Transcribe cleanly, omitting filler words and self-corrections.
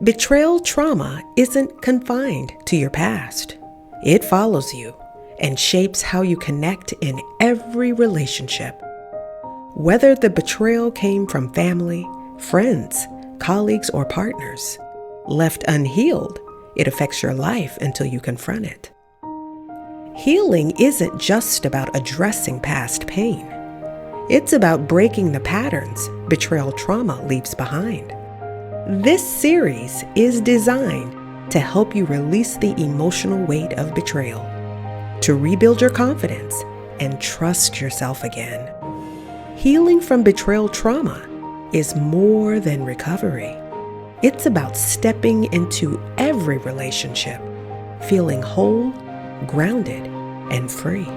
Betrayal trauma isn't confined to your past. It follows you and shapes how you connect in every relationship. Whether the betrayal came from family, friends, colleagues, or partners, left unhealed, it affects your life until you confront it. Healing isn't just about addressing past pain. It's about breaking the patterns betrayal trauma leaves behind. This series is designed to help you release the emotional weight of betrayal, to rebuild your confidence and trust yourself again. Healing from betrayal trauma is more than recovery. It's about stepping into every relationship, feeling whole, grounded, and free.